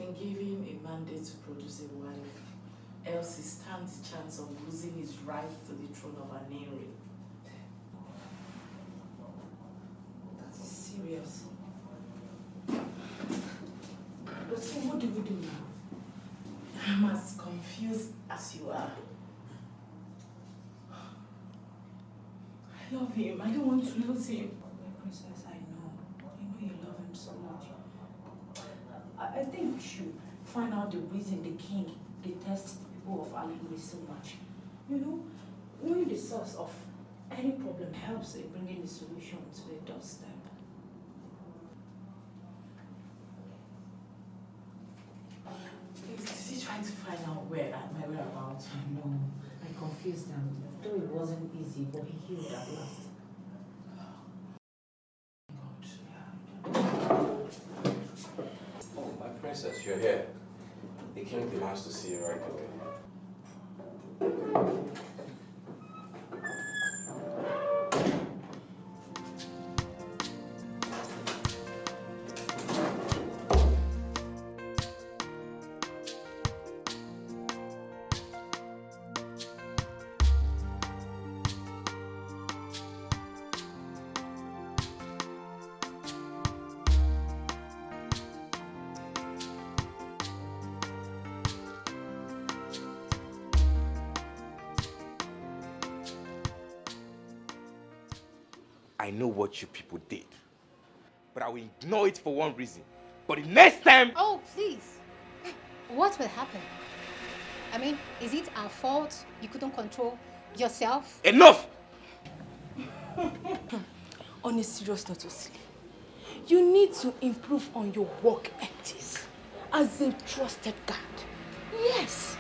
been given a mandate to produce a wife, else he stands the chance of losing his right to the throne of Aniri. That is serious. But so what do we do now? I'm as confused as you are. I love him. I don't want to lose him. My princess, I know you love him so much. I think we should find out the reason the king detests the people of Alingwe so much. You know, knowing the source of any problem helps in bringing the solution to the doorstep. Please, is he trying to find out where my whereabouts? I know. I confused him. Though it wasn't easy, but he healed at last. Oh, my princess, you're here. The king demands to see you right away. I know what you people did, but I will ignore it for one reason. But the next time... Oh, please. What will happen? I mean, is it our fault you couldn't control yourself? Enough! On a serious note, Osili, you need to improve on your work ethics as a trusted guard. Yes,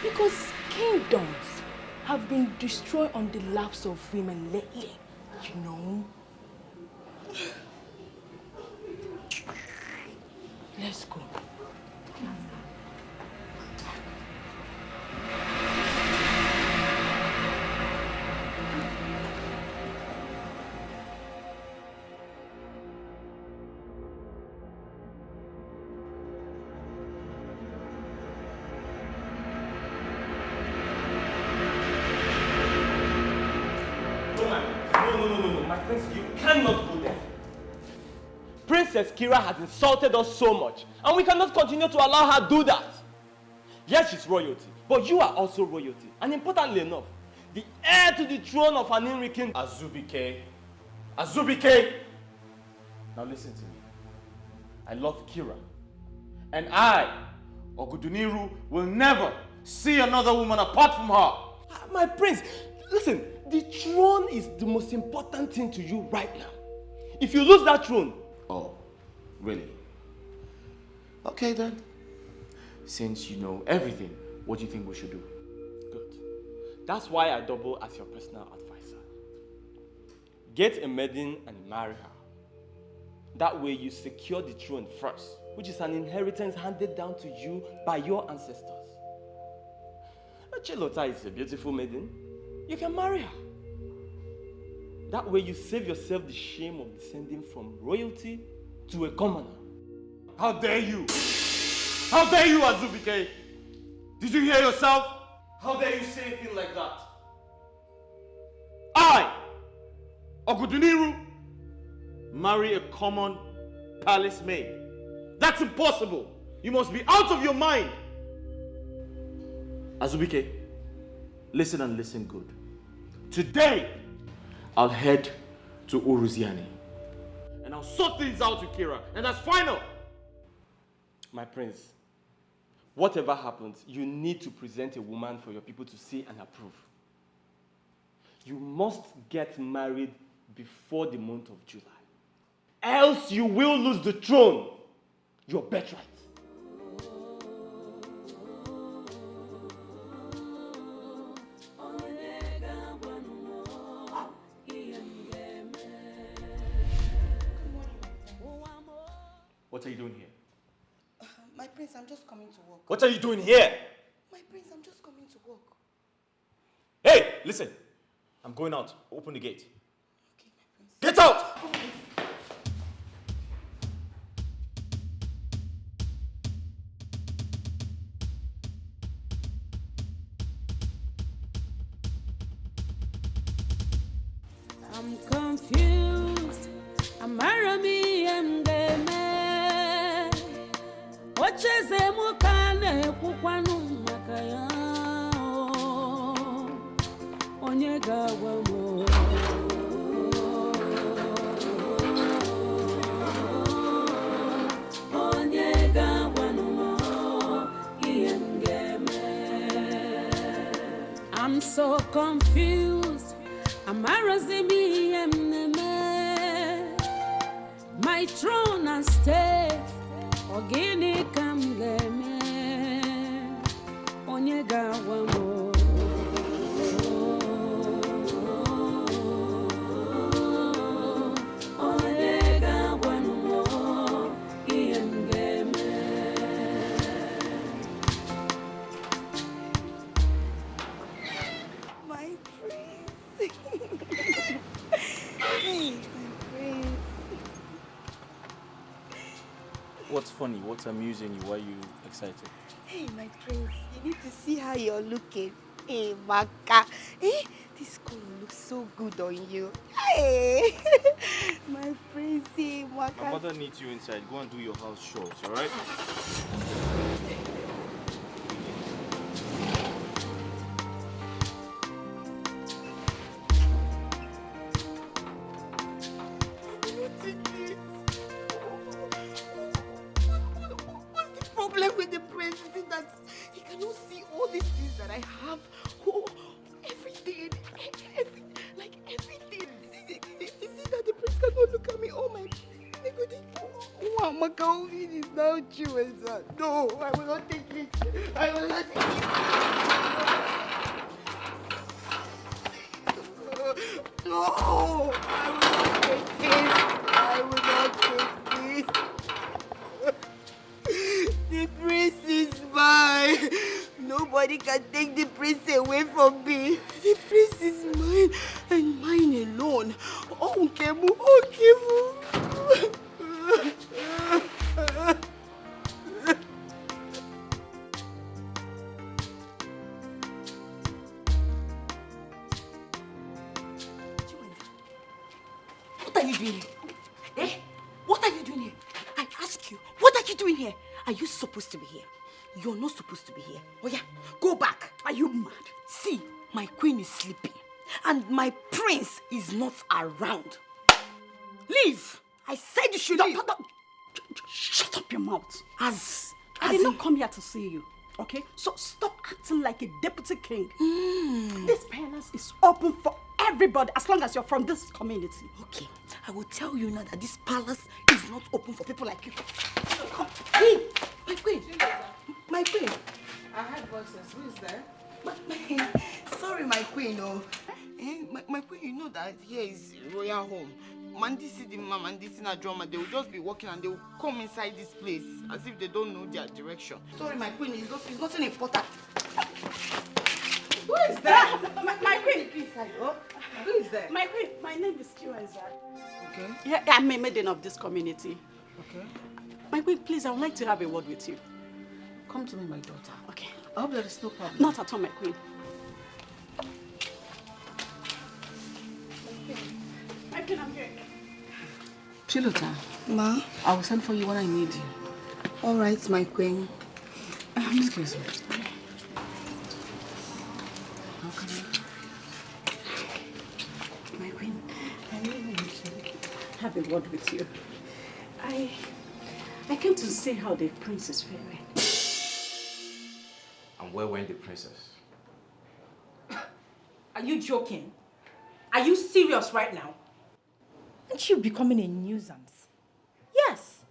because kingdoms have been destroyed on the laps of women lately. You know? Let's go. You cannot go there. Princess Kira has insulted us so much, and we cannot continue to allow her do that. Yes, she's royalty, but you are also royalty, and importantly enough, the heir to the throne of Aniri King Azubike. Azubike! Now listen to me. I love Kira, and I, Ogudiniru, will never see another woman apart from her. My prince, listen. The throne is the most important thing to you right now. If you lose that throne... Oh, really? Okay then. Since you know everything, what do you think we should do? Good. That's why I double as your personal advisor. Get a maiden and marry her. That way you secure the throne first, which is an inheritance handed down to you by your ancestors. Chilota is a beautiful maiden. You can marry her. That way you save yourself the shame of descending from royalty to a commoner. How dare you? How dare you, Azubike? Did you hear yourself? How dare you say a thing like that? I, Ogudiniru, marry a common palace maid. That's impossible. You must be out of your mind. Azubike, listen and listen good. Today, I'll head to Uruziani. And I'll sort things out with Kira. And that's final. My prince, whatever happens, you need to present a woman for your people to see and approve. You must get married before the month of July. Else you will lose the throne, your birthright. What are you doing here? My prince, I'm just coming to work. What are you doing here? My prince, I'm just coming to work. Hey, listen. I'm going out. Open the gate. Okay, my prince. Get out! I'm confused. Amara mi emgeme. Ocheze mukane kukwanu makaya. Onyega wamo. Onyega wano iemgeme. I'm so confused. Amarazimi emneme. My throne and stay. Ogene kamgeme. Onyega wamo. Onyega wano iemgeme. My prince. Hey, my prince. What's funny? What's amusing you? Why are you excited? Hey, my prince. You need to see how you're looking. Hey, Maka. Hey, this color looks so good on you. Hey, my prince. Hey, Maka. My mother needs you inside. Go and do your house chores, alright? What's the problem with the prince? Is it that he cannot see all these things that I have? Oh, everything. Like everything. Is it that the prince cannot look at me? Oh my wow, Macau, it is now Chinwenze. No, I will not take it. I will not take it. No, I will not take it. I will not take this. The prince is mine. Nobody can take the prince away from me. The prince is mine and mine alone. Oh, Kemu, oh, Kemu. What are you doing here? Eh? What are you doing here? I ask you, what are you doing here? Are you supposed to be here? You're not supposed to be here. Oh yeah, go back. Are you mad? See, my queen is sleeping and my prince is not around. Leave! I said you should leave. Shut up your mouth. I did not come here to see you, okay? So stop acting like a deputy king. This palace is open for everybody as long as you're from this community. Okay, I will tell you now that this palace is not open for people like you. Come, my queen. My queen. I heard voices. Who is there? Sorry, my queen. Oh. My queen, you know that here is royal home. Mandi see the mom and this in a drama, they will just be walking and they will come inside this place as if they don't know their direction. Sorry, my queen, it's nothing important. Who is there? My queen. Who is there? My queen, my name is Chinwenze. Okay. Yeah, I'm a maiden of this community. Okay. My queen, please, I would like to have a word with you. Come to me, my daughter. Okay. I hope there is no problem. Not at all, my queen. My queen, I'm here. Chilota, Ma? I will send for you when I need you. All right, my queen. Excuse me. How can My queen, I really want to have a word with you. I came to see how the prince is faring. And where went the princess? Are you joking? Are you serious right now? Aren't you becoming a nuisance? Yes.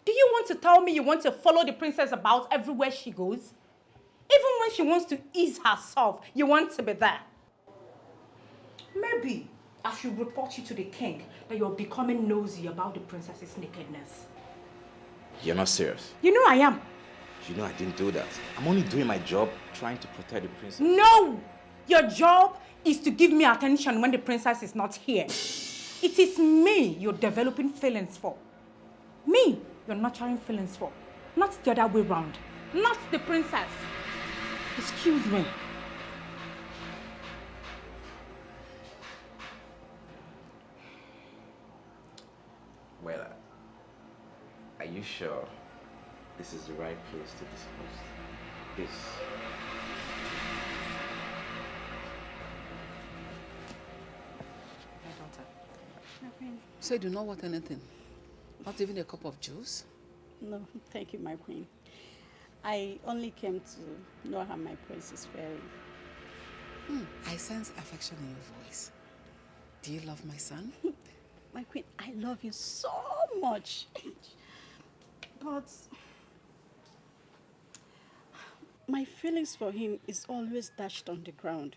Do you want to tell me you want to follow the princess about everywhere she goes? Even when she wants to ease herself, you want to be there. Maybe I should report you to the king that you're becoming nosy about the princess's nakedness. You're not serious. You know I am. You know I didn't do that. I'm only doing my job trying to protect the princess. No! Your job is to give me attention when the princess is not here. It is me you're developing feelings for. Me you're nurturing feelings for. Not the other way round. Not the princess. Excuse me. you sure this is the right place to discuss this? My daughter. My queen. So you do not want anything? Not even a cup of juice? No, thank you, my queen. I only came to know how my prince is faring. I sense affection in your voice. Do you love my son? My queen, I love you so much. But my feelings for him is always dashed on the ground,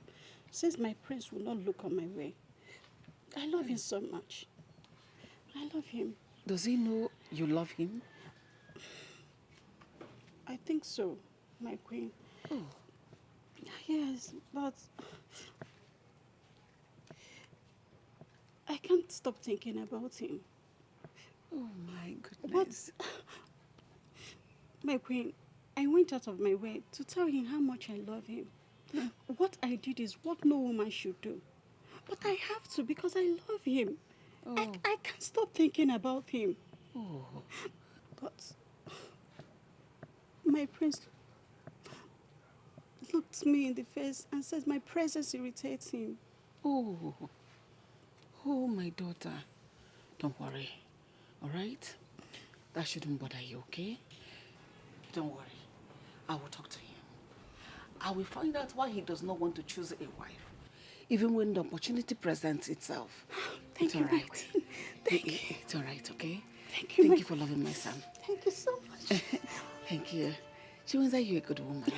since my prince will not look on my way. I love him so much. I love him. Does he know you love him? I think so, my queen. Oh. Yes, but I can't stop thinking about him. Oh my goodness. But, my queen, I went out of my way to tell him how much I love him. What I did is what no woman should do. But I have to because I love him. Oh. I can't stop thinking about him. Oh. But my prince looked me in the face and said my presence irritates him. Oh. Oh, my daughter. Don't worry. All right? That shouldn't bother you, okay? Don't worry. I will talk to him. I will find out why he does not want to choose a wife, even when the opportunity presents itself. Thank you, all right. my queen. Thank you. It's all right, okay? Thank you, Thank you for loving my son. Thank you so much. Thank you. Chinwenze, you're a good woman.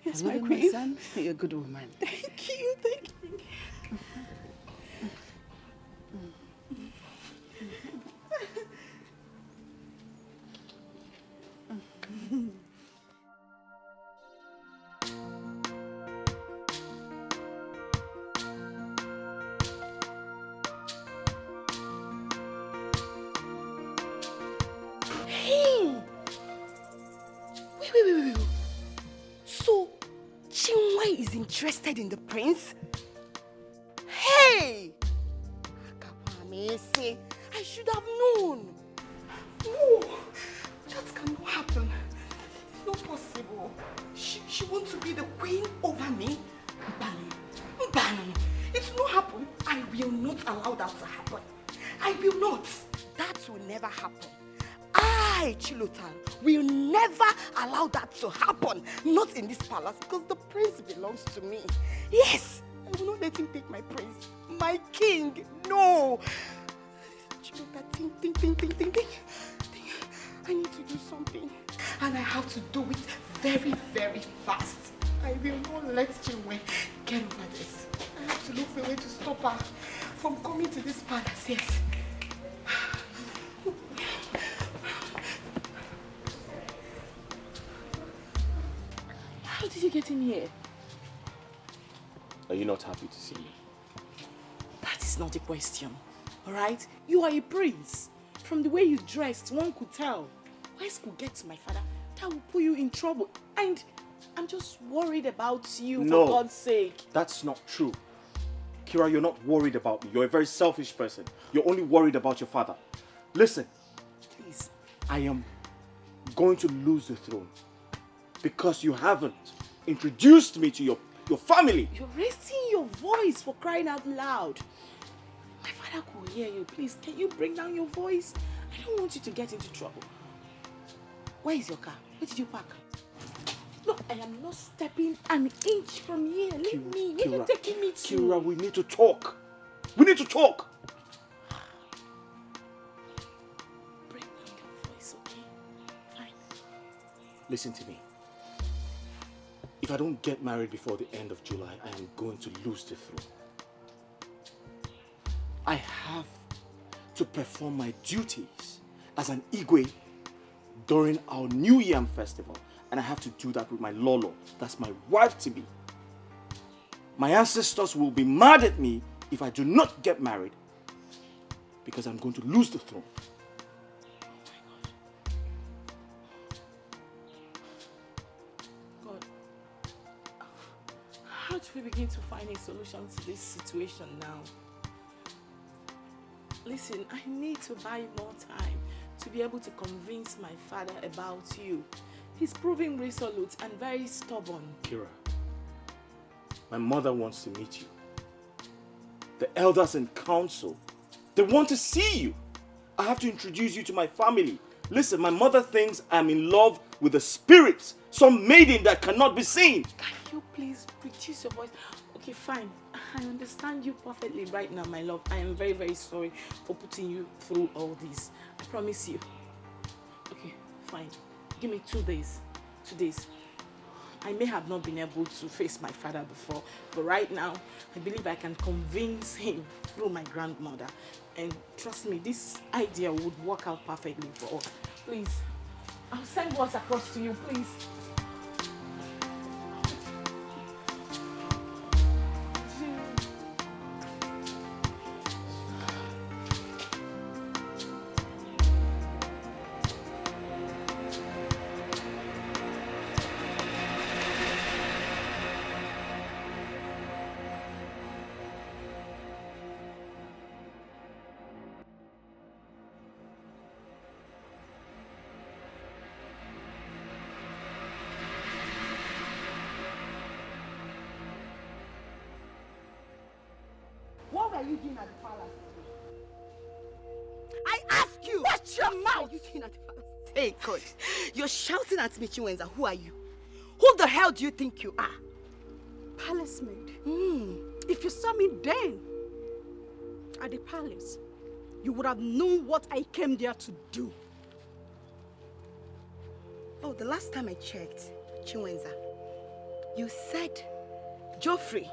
Yes, for my loving queen. my son, you're a good woman. Thank you, thank you. Hey! Wait. So, Chinwe is interested in the prince? Hey! Akakwamese, I should have known. No, that cannot happen. It's not possible. She wants to be the queen over me? Bani, it will not happen. I will not allow that to happen. I will not. That will never happen. I, Chilotan, will never allow that to happen. Not in this palace, because the prince belongs to me. Yes, I will not let him take my prince. My king, no. Chilotan, think. I need to do something. And I have to do it very, very fast. I will not let Chinwe get over this. I have to look for a way to stop her from coming to this palace, yes. How did you get in here? Are you not happy to see me? That is not the question, all right? You are a prince. From the way you dressed, one could tell. Wise could get to my father, that will put you in trouble. And I'm just worried about you, for God's sake. That's not true. Kira, you're not worried about me. You're a very selfish person. You're only worried about your father. Listen. Please. I am going to lose the throne because you haven't introduced me to your family. You're raising your voice, for crying out loud. My father could hear you. Please, can you bring down your voice? I don't want you to get into trouble. Where is your car? Where did you park? Look, I am not stepping an inch from here. Leave me. Where are you taking me to? Kira, we need to talk. We need to talk. Bring down your voice, okay? Fine. Listen to me. If I don't get married before the end of July, I am going to lose the throne. I have to perform my duties as an Igwe during our New Yam festival. And I have to do that with my Lolo. That's my wife-to-be. My ancestors will be mad at me if I do not get married because I'm going to lose the throne. God, how do we begin to find a solution to this situation now? Listen, I need to buy more time to be able to convince my father about you. He's proving resolute and very stubborn. Kira, my mother wants to meet you. The elders in council, they want to see you. I have to introduce you to my family. Listen, my mother thinks I'm in love with a spirit, some maiden that cannot be seen. Can you please reduce your voice? Okay, fine. I understand you perfectly right now, my love. I am very, very sorry for putting you through all this. I promise you. Okay, fine. Give me 2 days. 2 days. I may have not been able to face my father before, but right now, I believe I can convince him through my grandmother. And trust me, this idea would work out perfectly for us. Please, I'll send words across to you, please. What were you doing at the palace? I ask you! Watch your mouth! What are you doing at the palace? Hey, God. You're shouting at me, Chinwenze. Who are you? Who the hell do you think you are? Palace maid. If you saw me then at the palace, you would have known what I came there to do. Oh, the last time I checked, Chinwenze, you said Geoffrey,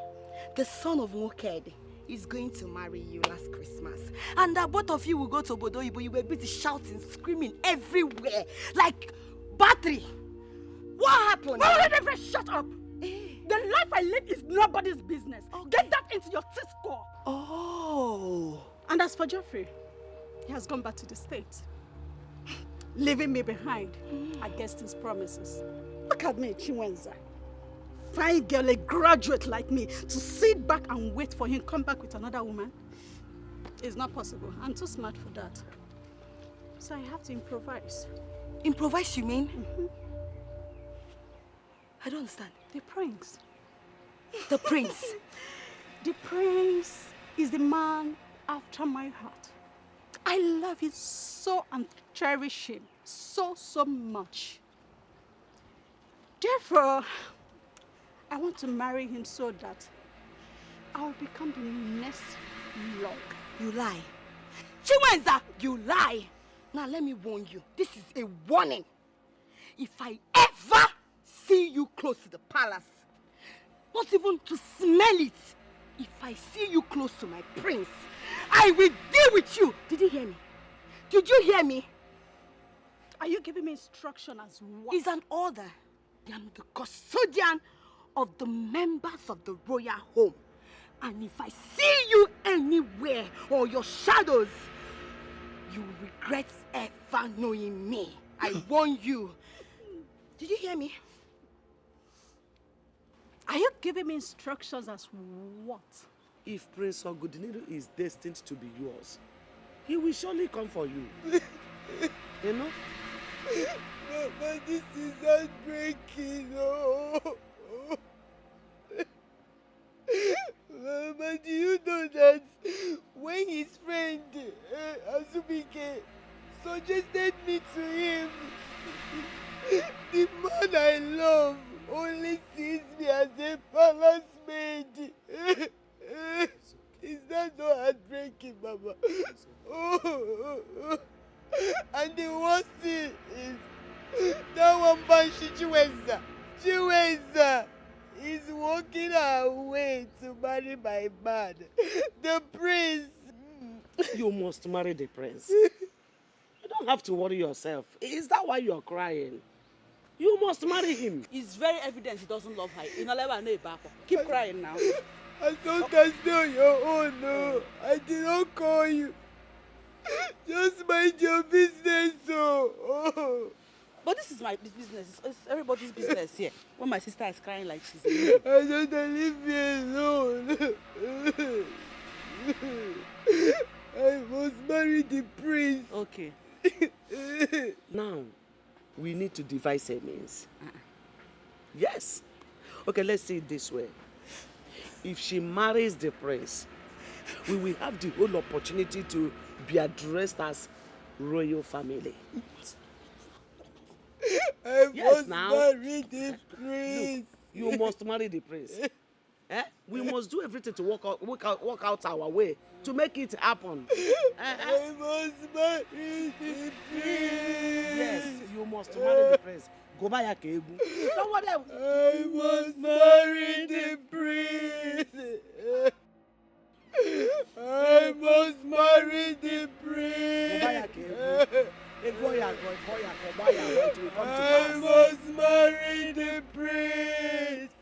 the son of Nwoke, is going to marry you last Christmas. And that both of you will go to Obodo, but you were busy shouting, screaming everywhere, like battery. What happened? Shut up! The life I live is nobody's business. Get that into your T-score. Oh. And as for Geoffrey, he has gone back to the States, leaving me behind against his promises. Look at me, Chinwenze. Fine girl, a graduate like me, to sit back and wait for him to come back with another woman. It's not possible. I'm too smart for that. So I have to improvise. Improvise, you mean? I don't understand. The prince. The prince? The prince is the man after my heart. I love him so and cherish him so much. Therefore, I want to marry him so that I'll become the next lord. You lie. Chinwenze, you lie. Now let me warn you. This is a warning. If I ever see you close to the palace, not even to smell it, if I see you close to my prince, I will deal with you. Did you hear me? Did you hear me? Are you giving me instruction as what? It's an order. I am the custodian of the members of the royal home. And if I see you anywhere or your shadows, you will regret ever knowing me. I warn you. Did you hear me? Are you giving me instructions as what? If Prince Ogudiniru is destined to be yours, he will surely come for you. You know? Mama, this is heartbreaking. Oh. Mama, do you know that when his friend Azubike suggested me to him, the man I love only sees me as a palace maid. Is that not heartbreaking, Mama? Oh. And the worst thing is that one man, Chinwenze is walking her way to marry my man, the prince. You must marry the prince. You don't have to worry yourself. Is that why you're crying? You must marry him. It's very evident he doesn't love her. Keep crying now. I thought that's not your own, no. I did not call you. Just mind your business, oh. But this is my business. It's everybody's business here. When my sister is crying like she's I don't leave me alone. I must marry the prince. Okay. Now, we need to devise a means. Yes. Okay, let's see it this way. If she marries the prince, we will have the whole opportunity to be addressed as royal family. I Yes, must now. marry the prince. Look, you must marry the prince. We must do everything to work out our way to make it happen. I must marry the prince. Yes, you must marry the prince. Go buy a cable. Don't worry. I must marry the prince. I must marry the prince. Go buy a cable. I must marry the prince.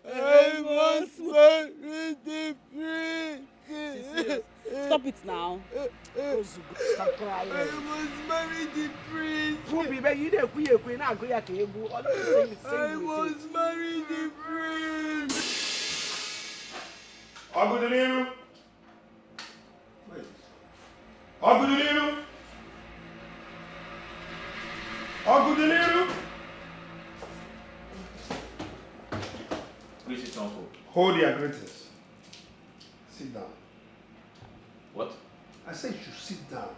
I must marry the prince. Stop it now. Stop crying. I must marry the prince. I must marry the prince. Ogudiniru. Ogudiniru. Ogudiniru. Greetings, Uncle. Hold your greetings. Sit down. What? I said you should sit down.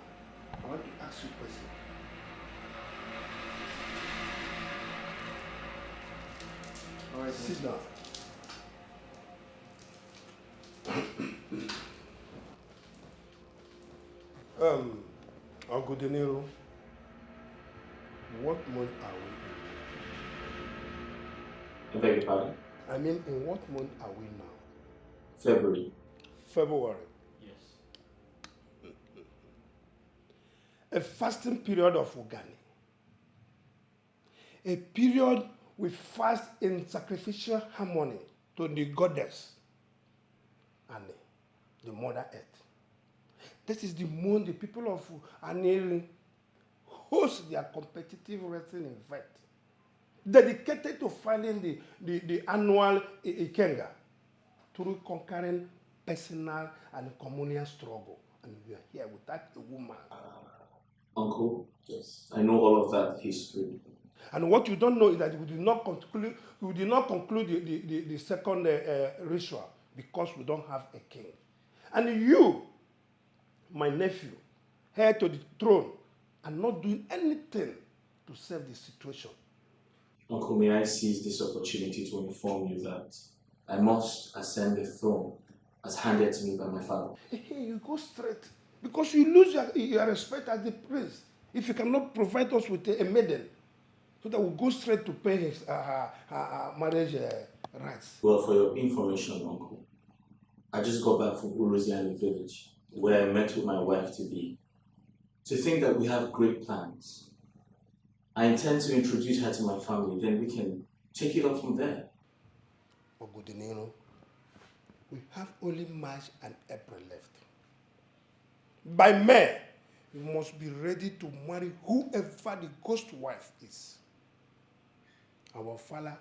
I want to ask you a question. All right, sit down. Ogudiniru, what month are we I beg your pardon? in? I mean, in what month are we now? February. February. Yes. A fasting period of Ogane. A period we fast in sacrificial harmony to the goddess and the Mother Earth. This is the month the people of Aneri host their competitive wrestling event dedicated to fighting the annual Ikenga through conquering personal and communal struggle. And we are here without a woman. Uncle, yes, I know all of that history. And what you don't know is that we did not conclude the second ritual because we don't have a king. And you, my nephew, heir to the throne, are not doing anything to save the situation. Uncle, may I seize this opportunity to inform you that I must ascend the throne as handed to me by my father. Hey, you go straight. Because you lose your respect as the prince if you cannot provide us with a maiden. So that we'll go straight to pay his marriage rights. Well, for your information, Uncle, I just got back from Uruziani village, where I met with my wife-to-be. To think that we have great plans. I intend to introduce her to my family, then we can take it up from there. Ogudiniru, we have only March and April left. By May, you must be ready to marry whoever the ghost wife is. Our father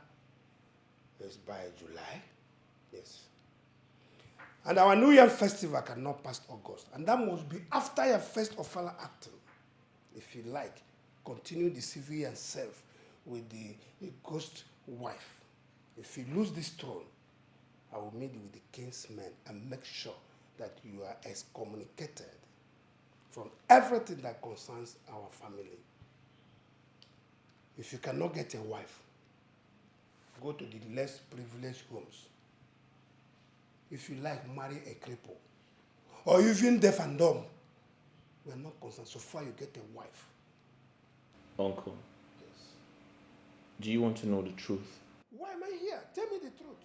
is by July, yes. And our New Year festival cannot pass August. And that must be after your first official acting. If you like, continue deceiving yourself with the ghost wife. If you lose this throne, I will meet with the king's men and make sure that you are excommunicated from everything that concerns our family. If you cannot get a wife, go to the less privileged homes. If you like, marry a cripple. Or even deaf and dumb. We are not concerned. So far you get a wife. Uncle, Yes. do you want to know the truth? Why am I here? Tell me the truth.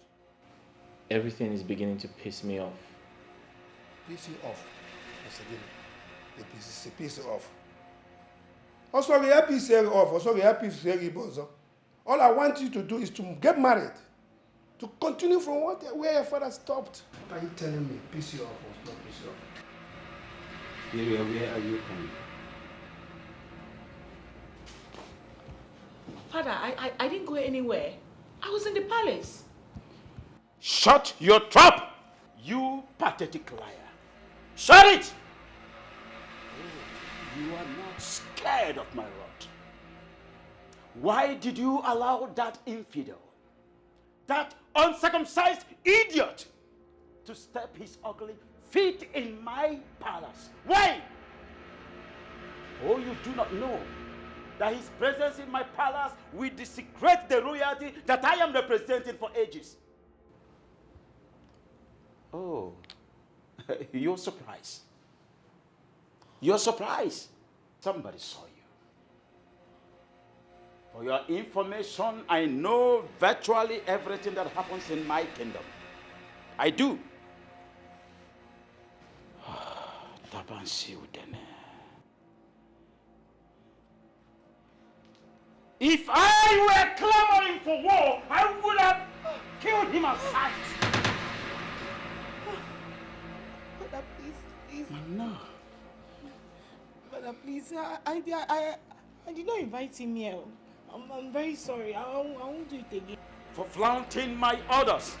Everything is beginning to piss me off. Piss you off. Once again, piss you off. Also, we have piss you off. Also, we have piss you off. All I want you to do is to get married. To continue from where your father stopped. Are you telling me piss you off or not piss you off? Where are you coming? Father, I didn't go anywhere. I was in the palace. Shut your trap! You pathetic liar. Shut it! You are not scared of my wrath. Why did you allow that infidel, that uncircumcised idiot, to step his ugly feet in my palace? Why? Oh, you do not know that his presence in my palace will desecrate the royalty that I am representing for ages. Oh, you're surprised. You're surprised. Somebody saw you. For your information, I know virtually everything that happens in my kingdom. I do. If I were clamoring for war, I would have killed him at sight. Father, please. No. Father, please. I did not invite him here. I'm very sorry. I won't do it again. For flaunting my orders,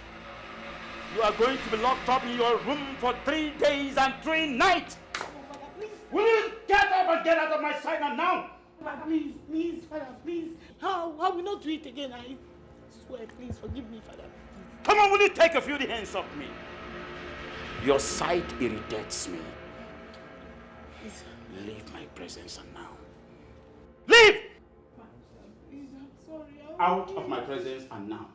you are going to be locked up in your room for 3 days and 3 nights. Oh, Father, please. Will you get up and get out of my sight now? Father, please, Father, please. I will not do it again. I swear, please forgive me, Father. Please. Come on, will you take a few hands off me? Your sight irritates me. Please. Leave my presence now. Leave! Please, I'm sorry. Out of my presence and now.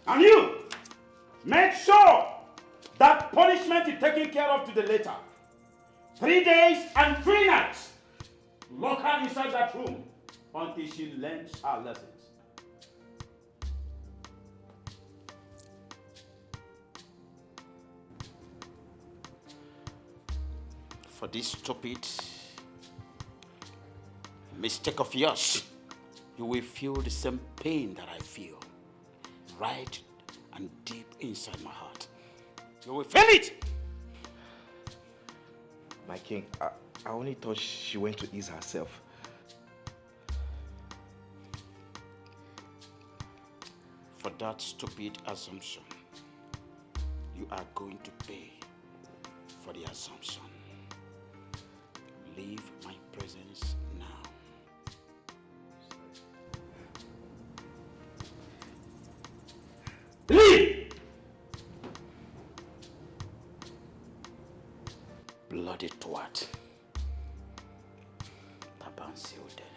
And you, make sure that punishment is taken care of to the later. 3 days and 3 nights. Lock her inside that room until she learns her lessons. For this stupid mistake of yours, you will feel the same pain that I feel, right and deep inside my heart. You will feel it! My king, I only thought she went to ease herself. For that stupid assumption, you are going to pay for the assumption. Leave my presence now. Leave! Bloody twat. Tabansi Udene.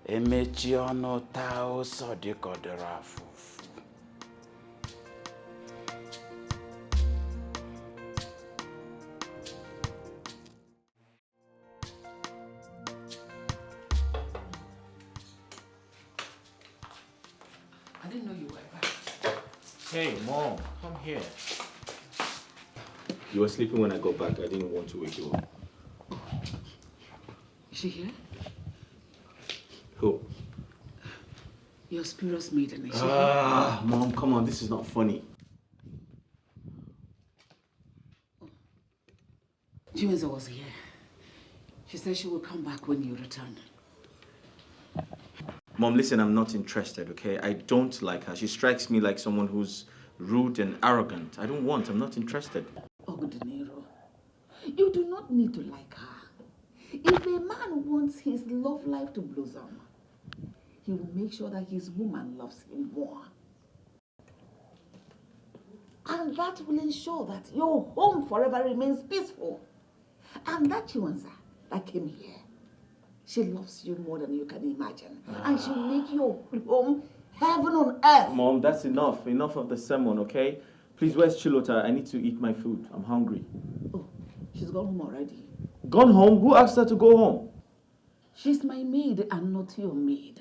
Emechi ọnụ taa ụsọ dịka ọ dịrị afụfụ. I didn't know you were back. Hey, Mom, come here. You were sleeping when I got back. I didn't want to wake you up. Is she here? Who? Your spurious maiden. Is she Ah, Mom, come on. This is not funny. Chinwenze was here. She said she will come back when you return. Mom, listen, I'm not interested, okay? I don't like her. She strikes me like someone who's rude and arrogant. I'm not interested. Ogudiniru, you do not need to like her. If a man wants his love life to blossom, he will make sure that his woman loves him more. And that will ensure that your home forever remains peaceful. And that Chinwenze that came here, she loves you more than you can imagine. And she'll make your home heaven on earth. Mom, that's enough. Enough of the sermon, okay? Please, where's Chilota? I need to eat my food. I'm hungry. Oh, she's gone home already. Gone home? Who asked her to go home? She's my maid and not your maid.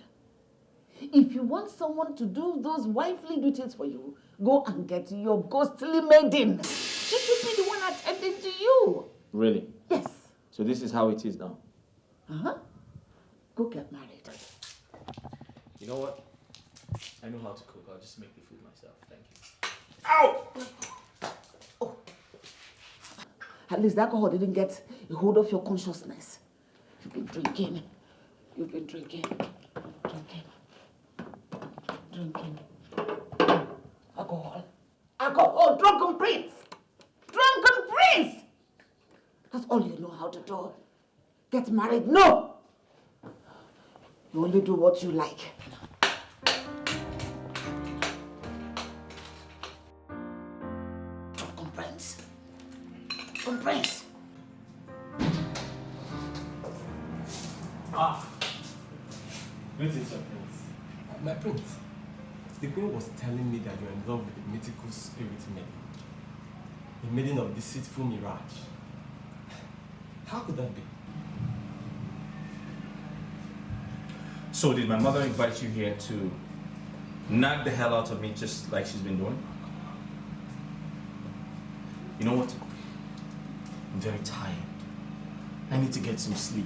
If you want someone to do those wifely duties for you, go and get your ghostly maiden. She should be the one attending to you. Really? Yes. So this is how it is now? Uh-huh. Go get married. You know what? I know how to cook. I'll just make the food myself. Thank you. Ow! Oh. At least the alcohol didn't get a hold of your consciousness. You've been drinking. You've been drinking. Drinking. Alcohol. Alcohol. Drunken prince. Drunken prince. That's all you know how to do. Get married? No. You only do what you like. Drunken prince. Drunken prince. Greetings, your prince. My prince, the queen was telling me that you're in love with the mythical spirit maiden. A maiden of deceitful mirage. How could that be? So did my mother invite you here to nag the hell out of me just like she's been doing? You know what? I'm very tired. I need to get some sleep.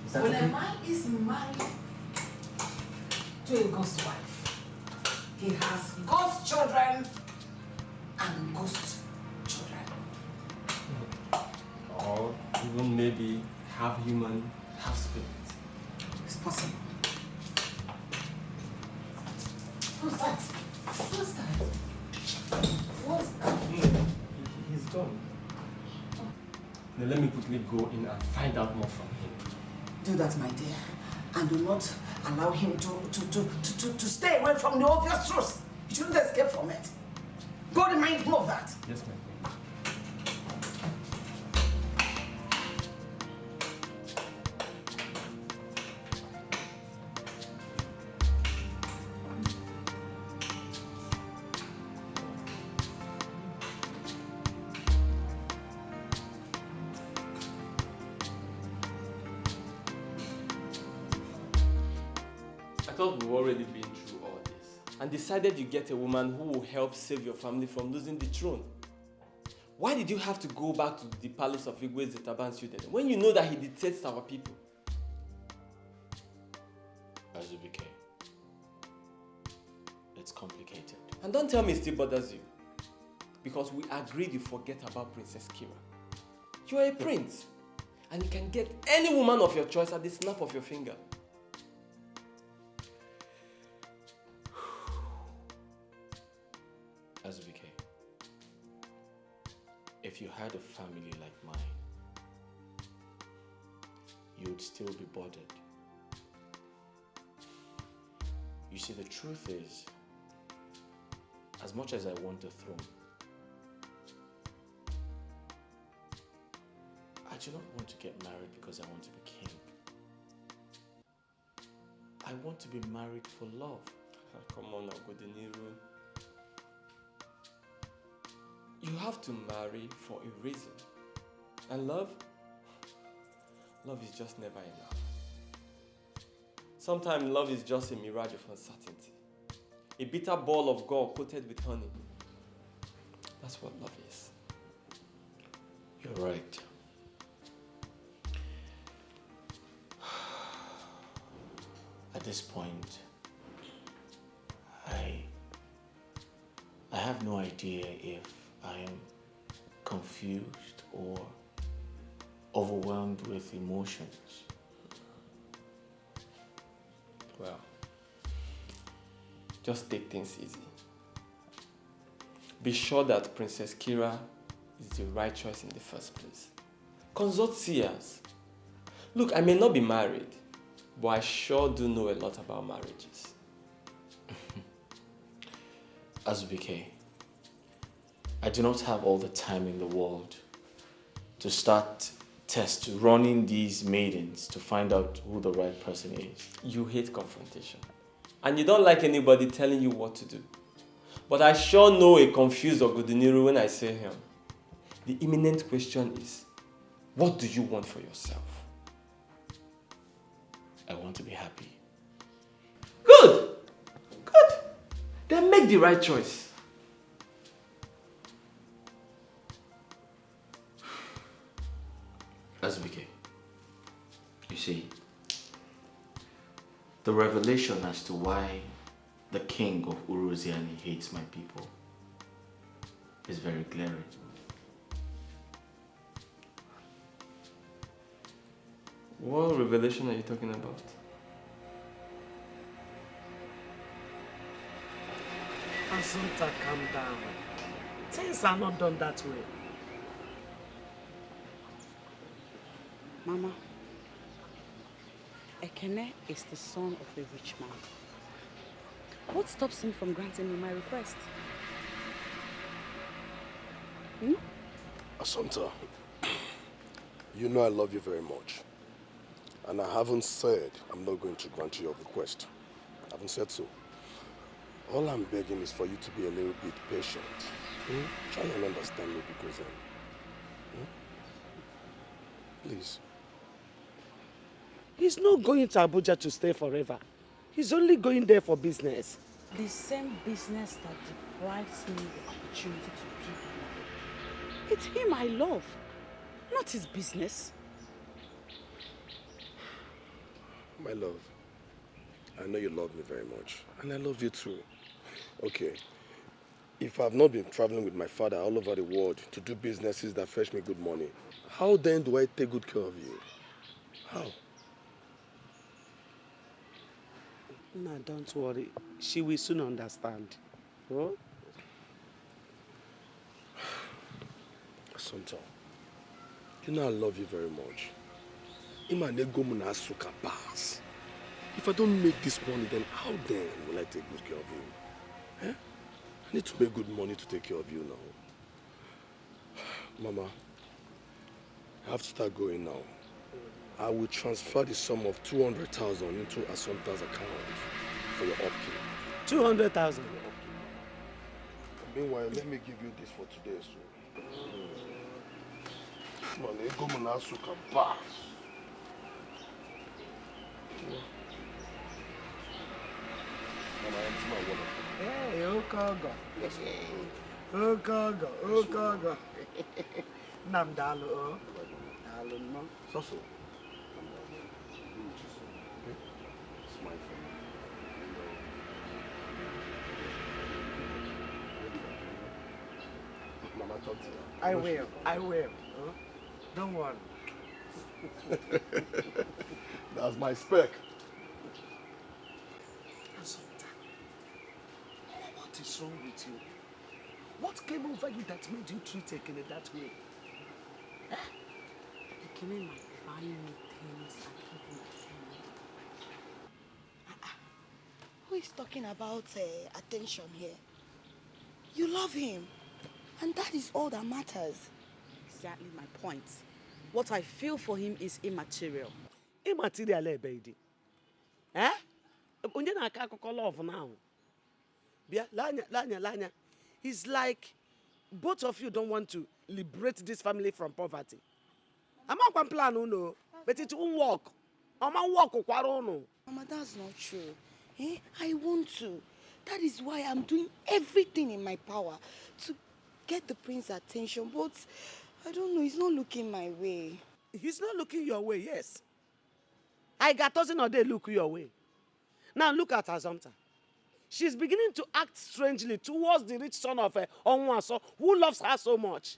Is that When okay? a man is married to a ghost wife, he has ghost children and ghost children. Or even maybe half human, half spirit. It's possible. Who's that? Who's that? What's that? He's gone. Now let me quickly go in and find out more from him. Do that, my dear, and do not allow him to stay away from the obvious truth. You shouldn't escape from it. Go remind him of that. Yes, ma'am. I thought we've already been through all this and decided you get a woman who will help save your family from losing the throne. Why did you have to go back to the palace of Igwe Zetabansude when you know that he detests our people? Azubike, it's complicated. And don't tell me it still bothers you. Because we agreed you forget about Princess Kira. You are a prince. And you can get any woman of your choice at the snap of your finger. Azubike, if you had a family like mine, you would still be bothered. You see, the truth is, as much as I want the throne, I do not want to get married because I want to be king. I want to be married for love. Come on, Ogudiniru. You have to marry for a reason. And love? Love is just never enough. Sometimes love is just a mirage of uncertainty. A bitter ball of gall coated with honey. That's what love is. You're right. At this point, I have no idea if I am confused or overwhelmed with emotions. Well, just take things easy. Be sure that Princess Kira is the right choice in the first place. Consult seers. Look, I may not be married, but I sure do know a lot about marriages. Azubike, I do not have all the time in the world to start running these maidens to find out who the right person is. You hate confrontation. And you don't like anybody telling you what to do. But I sure know a confused Ogudiniru when I say him. The imminent question is, what do you want for yourself? I want to be happy. Good! Good! Then make the right choice. Azubike, you see, the revelation as to why the king of Uruziani hates my people is very glaring. What revelation are you talking about? Assunta, calm down. Things are not done that way. Mama, Ekene is the son of a rich man. What stops him from granting me my request? Assunta, you know I love you very much. And I haven't said I'm not going to grant you your request. I haven't said so. All I'm begging is for you to be a little bit patient. Try and understand me because please. He's not going to Abuja to stay forever. He's only going there for business. The same business that deprives me the opportunity to give him. It's him I love, not his business. My love, I know you love me very much. And I love you too. Okay. If I've not been traveling with my father all over the world to do businesses that fetch me good money, how then do I take good care of you? How? No, don't worry. She will soon understand. Oh? Assunta, you know I love you very much. If I don't make this money, then how then will I take good care of you? Eh? I need to make good money to take care of you now. Mama, I have to start going now. I will transfer the sum of 200,000 into Assunta's account for your upkeep. 200,000? Meanwhile, let me give you this for today, so. Hey, Okaga. Okaga. Nam dalu, oh. Dalu, no. So. Smile for me. Mama, talk to you. I will. Huh? Don't worry. That's my spec. Assunta, what is wrong with you? What came over you that made you treat Ekene that way? Eh? Ekene might buy me things and give me food. Who is talking about attention here? You love him. And that is all that matters. Exactly my point. What I feel for him is immaterial. Immaterial, baby. Eh? Unje na akako love now. Bia, lanya. It's like both of you don't want to liberate this family from poverty. I'm not plan uno, but it won't work. I'm not work uno. Mama, that's not true. Eh? I want to. That is why I'm doing everything in my power to get the prince's attention, but I don't know, he's not looking my way. He's not looking your way, yes. I got doesn't or they look your way. Now look at Assunta. She's beginning to act strangely towards the rich son of Onwaso, who loves her so much.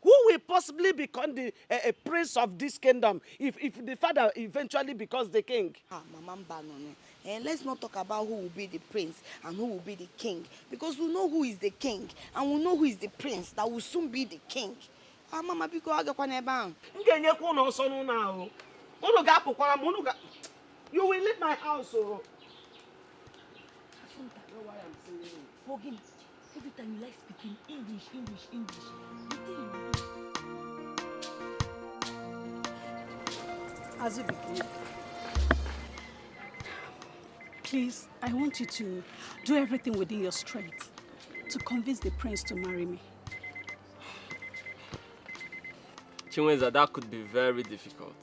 Who will possibly become a prince of this kingdom if the father eventually becomes the king? Mama Banone. Let's not talk about who will be the prince and who will be the king. Because we know who is the king and we know who is the prince that will soon be the king. Mama, because you will leave my house. Oh. I know why I'm saying it. Ogene, every time you like speaking English. As it begins. Please, I want you to do everything within your strength to convince the prince to marry me. Chinwenze, that could be very difficult.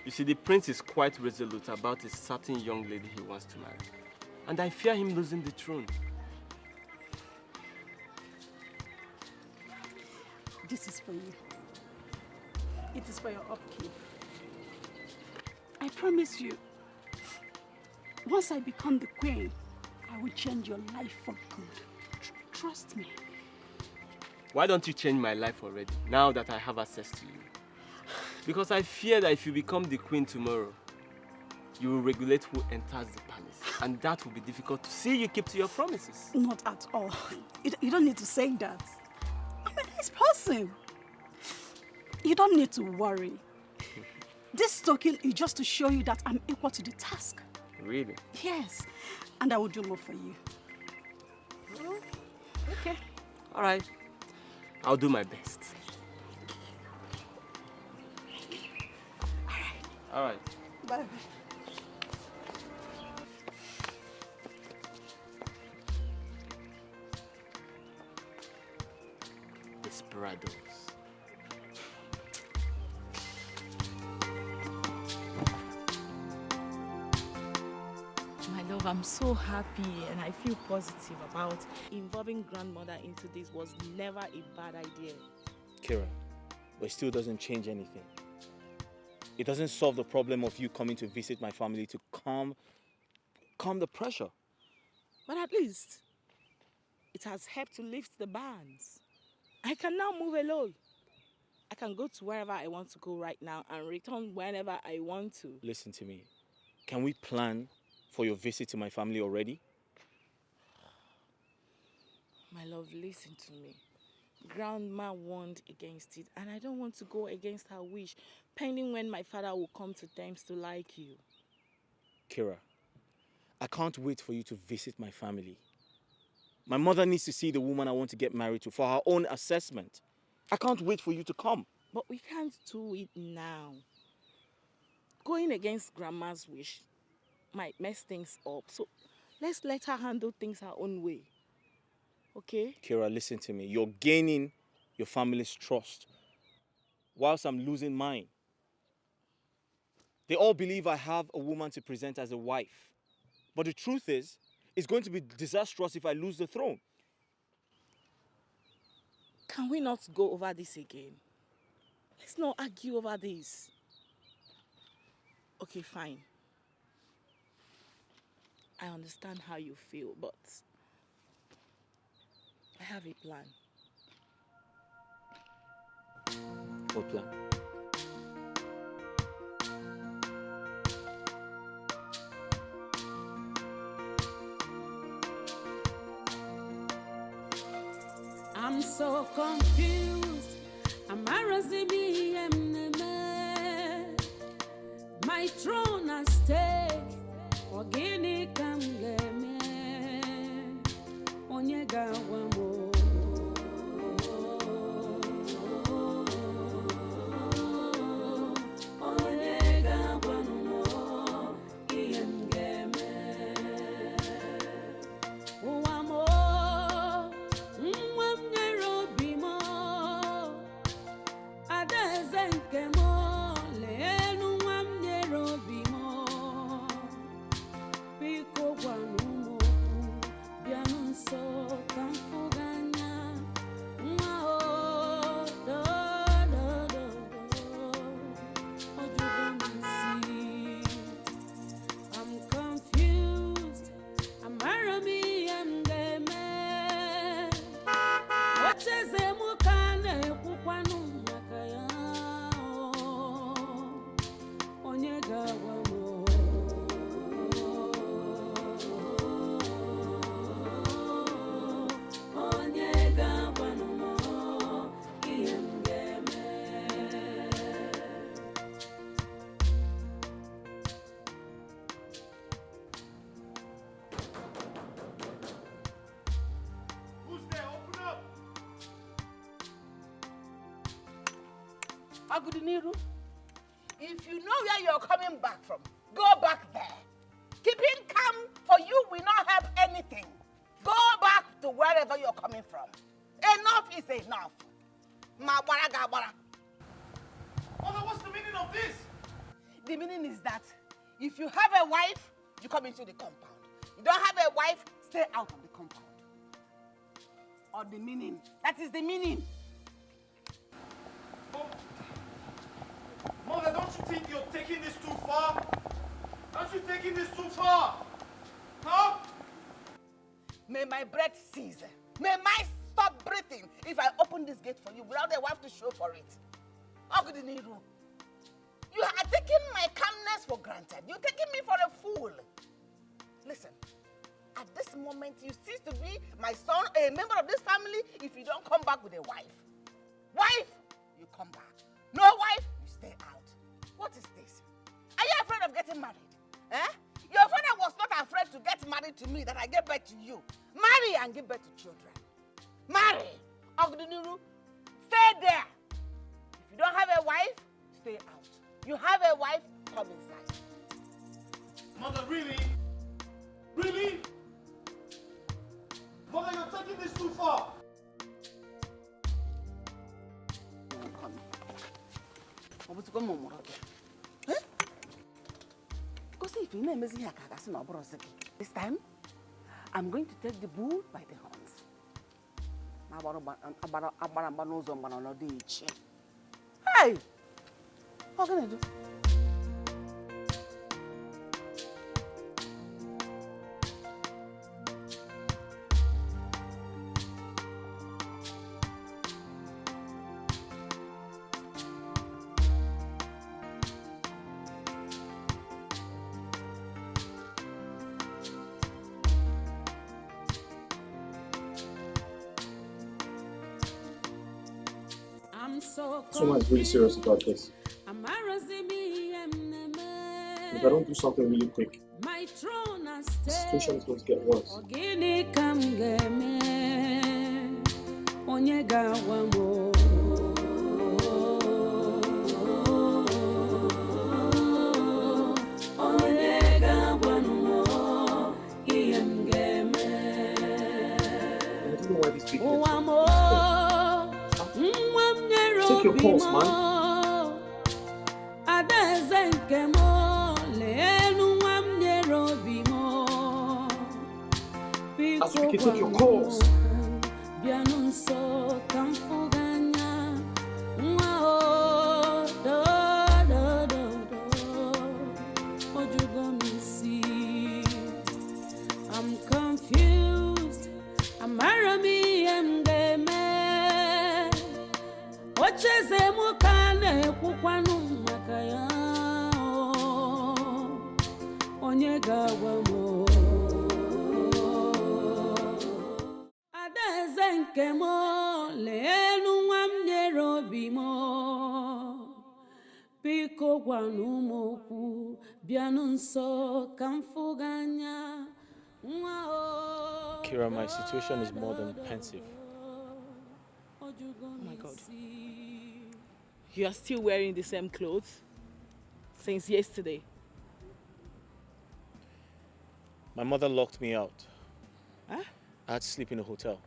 You see, the prince is quite resolute about a certain young lady he wants to marry. And I fear him losing the throne. This is for you. It is for your upkeep. I promise you, once I become the queen, I will change your life for good. Trust me. Why don't you change my life already, now that I have access to you? Because I fear that if you become the queen tomorrow, you will regulate who enters the palace. And that will be difficult to see you keep to your promises. Not at all. You don't need to say that. I'm a nice person. You don't need to worry. This token is just to show you that I'm equal to the task. Really? Yes. And I will do more for you. Okay. All right. I'll do my best. All right. Bye. Desperados. My love, I'm so happy and I feel positive about involving grandmother into this was never a bad idea. Kira, but it still doesn't change anything. It doesn't solve the problem of you coming to visit my family to calm the pressure. But at least it has helped to lift the bans. I can now move alone. I can go to wherever I want to go right now and return whenever I want to. Listen to me. Can we plan for your visit to my family already? My love, listen to me. Grandma warned against it, and I don't want to go against her wish, pending when my father will come to terms to like you. Kira, I can't wait for you to visit my family. My mother needs to see the woman I want to get married to for her own assessment. I can't wait for you to come. But we can't do it now. Going against Grandma's wish might mess things up, so let's let her handle things her own way. Okay? Kira, listen to me. You're gaining your family's trust whilst I'm losing mine. They all believe I have a woman to present as a wife. But the truth is, it's going to be disastrous if I lose the throne. Can we not go over this again? Let's not argue over this. Okay, fine. I understand how you feel, but I have a plan. What plan? I'm so confused. My throne at stake. Ogene come get me. Onyega wamo. Onyega wamo. Iem game. Wamo. Ogudiniru, if you know where you're coming back from, go back there. Keeping calm for you will not help anything. Go back to wherever you're coming from. Enough is enough. Mother, what's the meaning of this? The meaning is that if you have a wife, you come into the compound. You don't have a wife, stay out of the compound. Or the meaning. That is the meaning. Mother, don't you think you're taking this too far? Aren't you taking this too far? Huh? May my breath cease. May I stop breathing if I open this gate for you without a wife to show for it. Ogudiniru, granted. You're taking me for a fool. Listen, at this moment, you cease to be my son, a member of this family, if you don't come back with a wife. Wife, you come back. No wife, you stay out. What is this? Are you afraid of getting married? Eh? Your father was not afraid to get married to me that I gave birth to you. Marry and give birth to children. Marry. Ogudiniru, stay there. If you don't have a wife, stay out. You have a wife, come inside. Mother, really? Really? Mother, you're taking this too far. This time, I'm going to take the bull by the horns. Hey! What can I do? Someone's really serious about this. If I don't do something really quick, the situation is going to get worse. Take your pulse, man. As we can take your calls. I'm confused. I'm Kira, my situation is more than pensive. Oh my God. You are still wearing the same clothes since yesterday. My mother locked me out. Huh? I had to sleep in a hotel.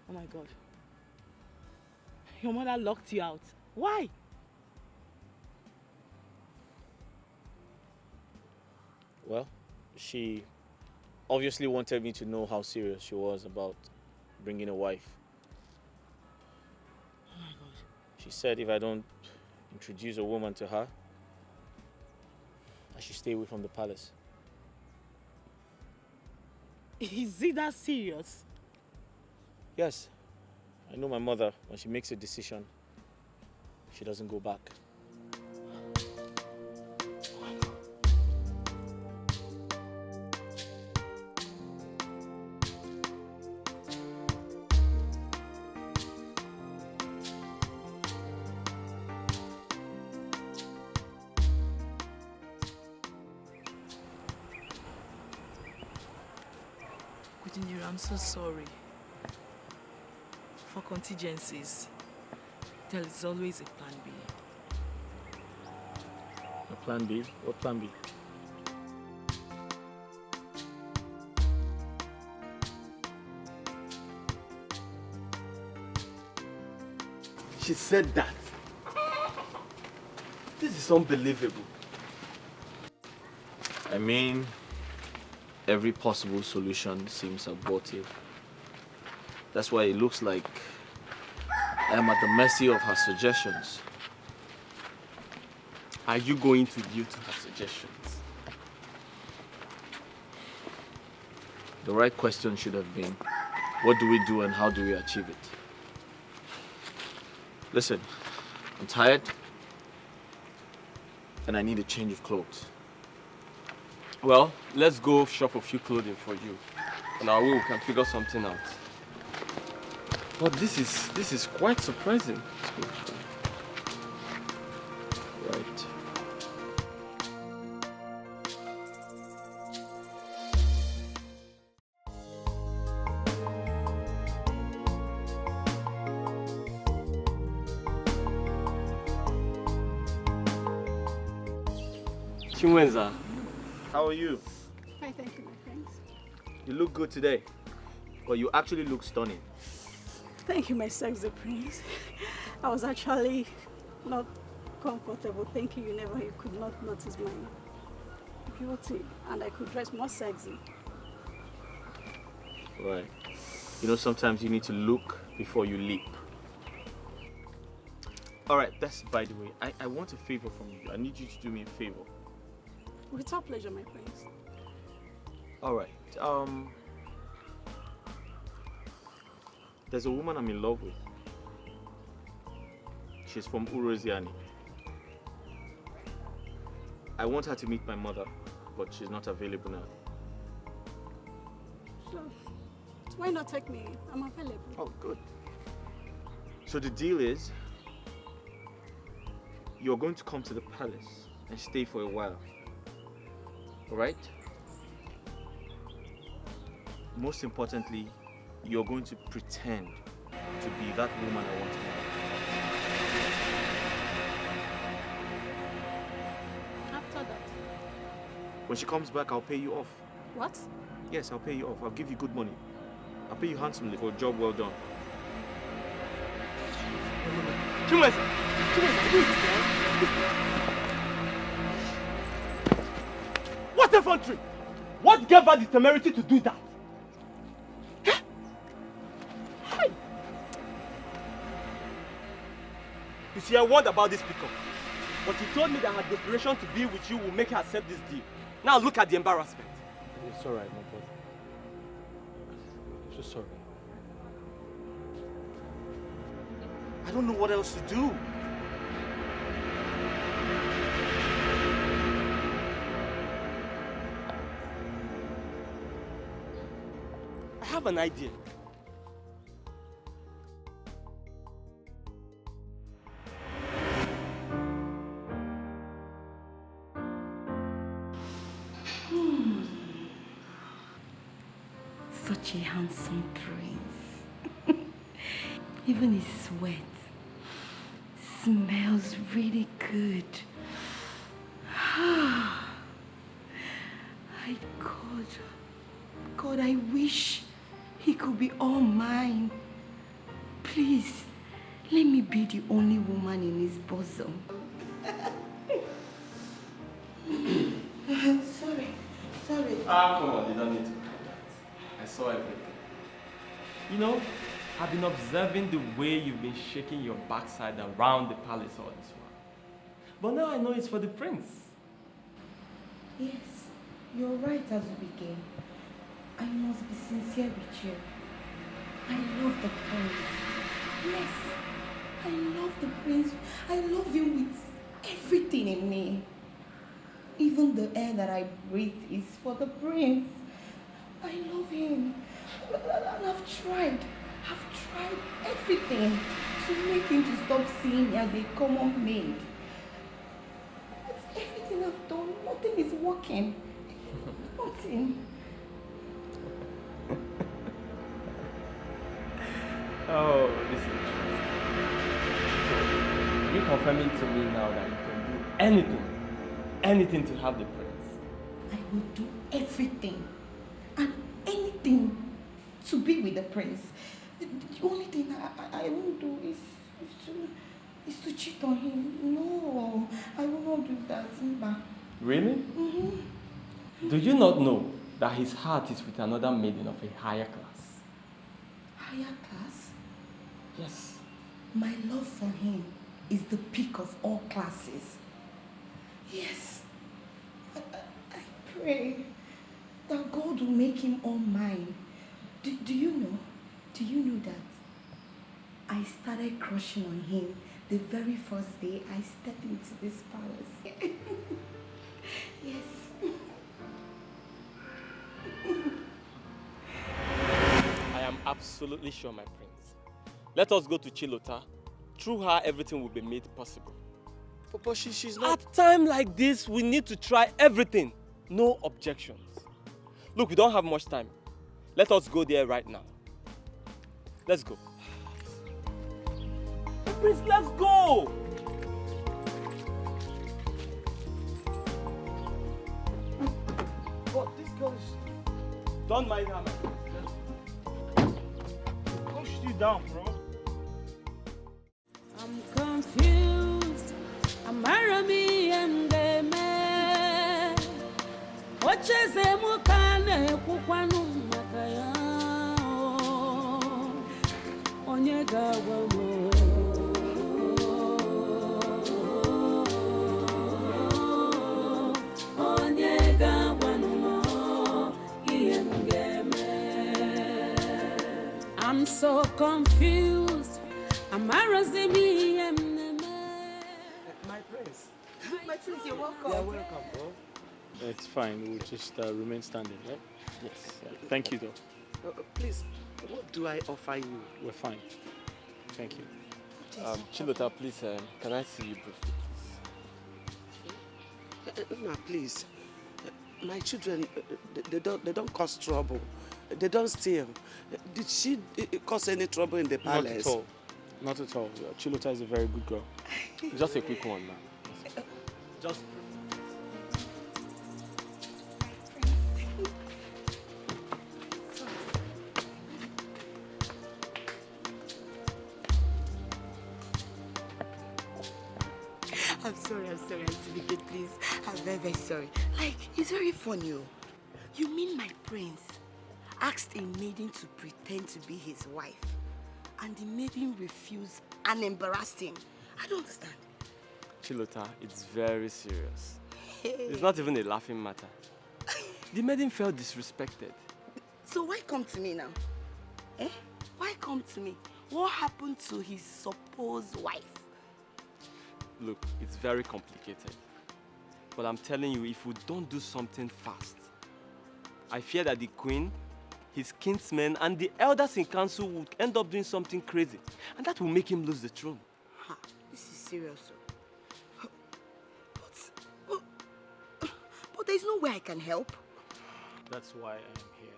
Oh my God. Your mother locked you out. Why? Well, she obviously wanted me to know how serious she was about bringing a wife. Oh my God. She said if I don't introduce a woman to her, I should stay away from the palace. Is it that serious? Yes. I know my mother, when she makes a decision, she doesn't go back. I'm so sorry. For contingencies, there is always a plan B. A plan B? What plan B? She said that. This is unbelievable. I mean, every possible solution seems abortive. That's why it looks like I'm at the mercy of her suggestions. Are you going to yield to her suggestions? The right question should have been, what do we do and how do we achieve it? Listen, I'm tired and I need a change of clothes. Well, let's go shop a few clothing for you. On our way, we can figure something out. But this is quite surprising. Right. Chinwenze, how are you? Hi, thank you, my friends. You look good today. But you actually look stunning. Thank you, my sexy prince. I was actually not comfortable thinking you could not notice my beauty, and I could dress more sexy. Right. You know, sometimes you need to look before you leap. Alright, that's by the way. I want a favor from you. I need you to do me a favor. With our pleasure, my friends. Alright. There's a woman I'm in love with. She's from Uroziani. I want her to meet my mother, but she's not available now. So, why not take me? I'm available. Oh, good. So the deal is, you're going to come to the palace and stay for a while. Alright? Most importantly, you're going to pretend to be that woman I want to marry. After that. When she comes back, I'll pay you off. What? Yes, I'll pay you off. I'll give you good money. I'll pay you handsomely for a job well done. Chinwenze! What effrontery! What gave her the temerity to do that? You see, I warned about this pickup. But you told me that her desperation to be with you will make her accept this deal. Now look at the embarrassment. It's alright, my brother. I'm so sorry. I don't know what else to do. I have an idea. Such a handsome prince. Even his sweat smells really good. God, I wish he could be all mine. Please, let me be the only woman in his bosom. Sorry. Come on, you don't need to. I saw everything. You know, I've been observing the way you've been shaking your backside around the palace all this while. But now I know it's for the prince. Yes, you're right, Azubike. I must be sincere with you. I love the prince. Yes, I love the prince. I love him with everything in me. Even the air that I breathe is for the prince. I love him. And I've tried everything to make him to stop seeing me as a common maid. But everything I've done, nothing is working. Nothing. Oh, this is interesting. So, you're confirming to me now that you can do anything to have the prince. I will do everything and anything to be with the prince. The only thing I won't do is to cheat on him. No, I will not do that. Really? Mm-hmm. Do you not know that his heart is with another maiden of a higher class? Higher class? Yes. My love for him is the peak of all classes. Yes. I pray that God will make him all mine. Do you know that I started crushing on him the very first day I stepped into this palace? Yes. absolutely sure, my prince. Let us go to Chilota. Through her, everything will be made possible. Papa, she's not... At time like this, we need to try everything. No objections. Look, we don't have much time. Let us go there right now. Let's go. Prince, let's go! But this girl is... Don't mind her, my prince. Push you down, bro. I'm confused. I'm Arabi and the man. What is a mukane kukwanu makaya? Onyega wamo. Onyega wano iyengeme. I'm so confused. I'm Arabi and My prince. My prince, you're welcome. You're welcome, bro. It's fine. We'll just remain standing, right? Yes. Thank you, though. Please, what do I offer you? We're fine. Thank you. Chilota, please, can I see you briefly, please? No, please. My children, they don't cause trouble. They don't steal. Did she cause any trouble in the palace? Not at all. Not at all. Chilota is a very good girl. Just a quick one now. Just... I'm sorry, Auntie Dikeh, please. I'm very, very sorry. Like, it's very funny. You mean my prince asked a maiden to pretend to be his wife, and the maiden refused and embarrassed him? I don't understand. Chilota, it's very serious. It's not even a laughing matter. The maiden felt disrespected. So why come to me now? Eh? Why come to me? What happened to his supposed wife? Look, it's very complicated. But I'm telling you, if we don't do something fast, I fear that the queen, his kinsmen, and the elders in council would end up doing something crazy. And that will make him lose the throne. Ha, this is serious. But there's no way I can help. That's why I am here.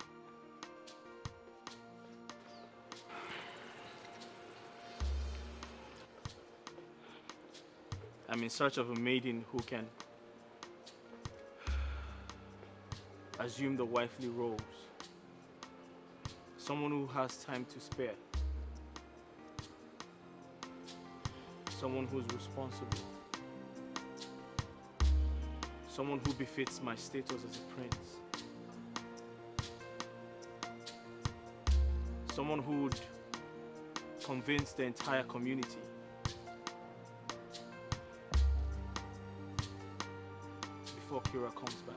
I'm in search of a maiden who can assume the wifely roles. Someone who has time to spare. Someone who's responsible. Someone who befits my status as a prince. Someone who would convince the entire community before Kira comes back.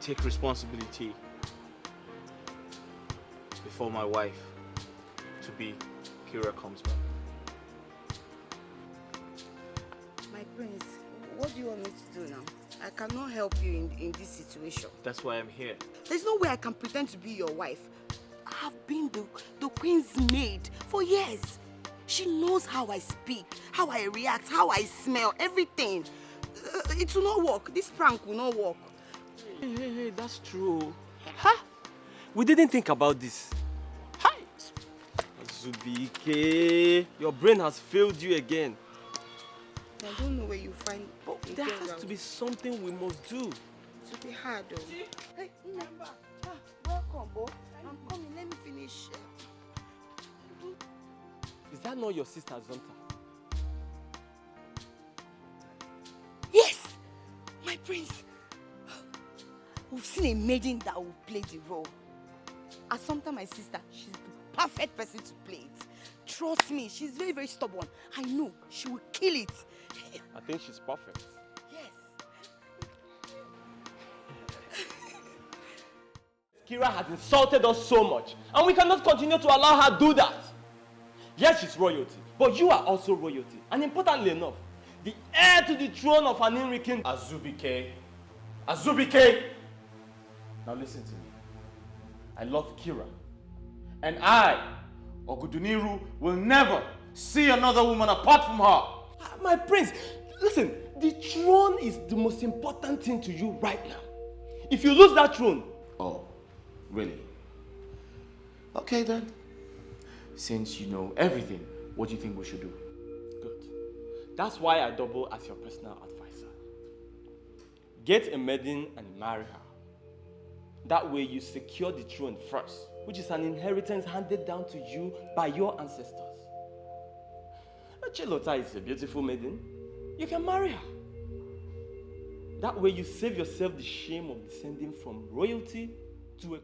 Take responsibility before my wife to be Kira comes back. My prince, what do you want me to do now? I cannot help you in this situation. That's why I'm here. There's no way I can pretend to be your wife. I have been the queen's maid for years. She knows how I speak, how I react, how I smell, everything. It will not work. This prank will not work. Hey, that's true. Ha! We didn't think about this. Hi! Zubike, your brain has failed you again. I don't know where you find... But there has to be something we must do. It will be hard though. Hey, Nnaji. Welcome, Bo. I'm coming. Let me finish. Is that not your sister Zonta? Yes! My prince. We've seen a maiden that will play the role. Assumpta, my sister, she's the perfect person to play it. Trust me, she's very, very stubborn. I know she will kill it. I think she's perfect. Yes. Kira has insulted us so much, and we cannot continue to allow her do that. Yes, she's royalty, but you are also royalty. And importantly enough, the heir to the throne of an King. Azubike. Azubike! Now listen to me. I love Kira. And I, Ogudiniru, will never see another woman apart from her. My prince, listen, the throne is the most important thing to you right now. If you lose that throne... Oh, really? Okay then. Since you know everything, what do you think we should do? Good. That's why I double as your personal advisor. Get a maiden and marry her. That way you secure the throne first, which is an inheritance handed down to you by your ancestors. Chilota is a beautiful maiden. You can marry her. That way you save yourself the shame of descending from royalty to a